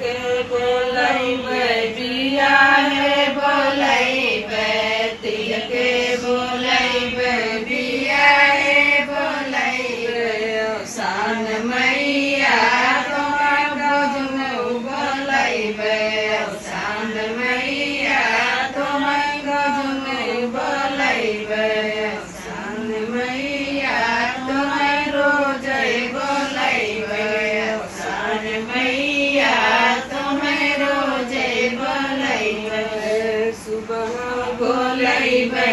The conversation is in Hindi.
के बोलैबे बिया हे बोलैबे तिल के बोलैबे बिया हे बोलैबे सान मैया तोहर गजमऊ बोलैबे सान मैया तोहर गजमऊ बोलैबे सान मैया तोहर रोजे बोलैबे सान मैया तोहर रोजे बोलैबे सुबह बोलैबे